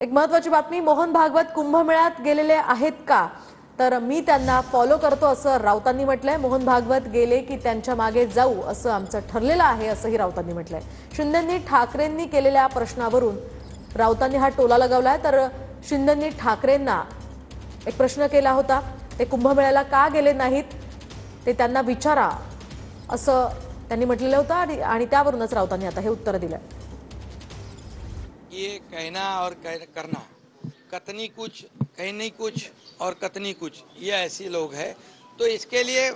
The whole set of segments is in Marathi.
एक महत्त्वाची बातमी, मोहन भागवत कुंभमेळ्यात गेलेले आहेत का? तर मी त्यांना फॉलो करतो असं राऊतांनी म्हटलंय। मोहन भागवत गेले की त्यांच्या मागे जाऊ असं आमचं ठरलेलं आहे असंही राऊतांनी म्हटलंय। शिंदेंनी ठाकरेंनी केलेल्या प्रश्नावरून राऊतांनी हा टोला लगावलाय। तर शिंदेंनी ठाकरेंना एक प्रश्न केला होता, ते कुंभमेळ्याला का गेले नाहीत ते त्यांना विचारा असं त्यांनी म्हटलेलं होतं आणि त्यावरूनच राऊतांनी आता हे उत्तर दिलंय। ये कहना और करना, कतनी कुछ कहनी कुछ और कतनी कुछ, ये ऐसे लोग हैं। तो इसके लिए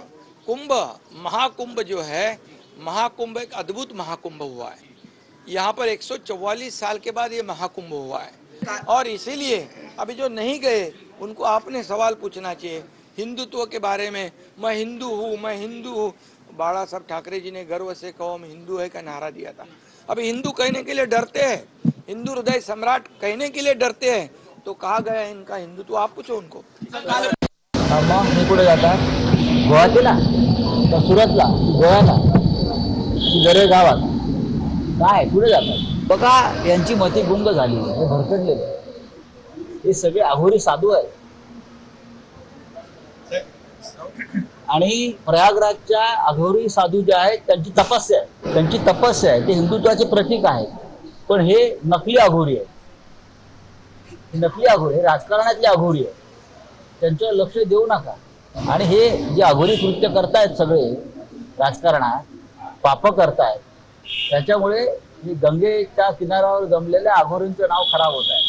कुंभ, महाकुंभ जो है, महाकुंभ एक अद्भुत महाकुंभ हुआ है। यहाँ पर 144 साल के बाद ये महाकुंभ हुआ है और इसीलिए अभी जो नहीं गए उनको आपने सवाल पूछना चाहिए हिंदुत्व के बारे में। मैं हिंदू हूँ, मैं हिंदू हूँ। बाला साहब ठाकरे जी ने गर्व से कहो हम हिंदू है का नारा दिया था। अभी हिंदू कहने के लिए डरते हैं, हिंदू हृदय सम्राट कहने के लिए डरते हैं। तो कहा गया है इनका हिंदुत्व, आप पूछो उनको। मग मी कुठे जातात? गोव्याला का सुरतला की गोव्याला की गरे गावात काय कुठे जातात? बघा, यांची मती गुंग झाली, हे भरकटलेले, हे सगळे अघोरी साधू आहेत। आणि प्रयागराजच्या अघोरी साधू जे आहेत त्यांची तपस्या आहे, ते हिंदुत्वाचे प्रतीक आहे। पण हे नकली अघोरी आहे, नकली अघोरी, राजकारणातले अघोरी आहे, त्यांच्यावर लक्ष देऊ नका। आणि हे जे अघोरी कृत्य करतायत सगळे राजकारणात, पाप करतायत, त्याच्यामुळे गंगेच्या किनाऱ्यावर जमलेल्या अघोरींचं नाव खराब होत आहे।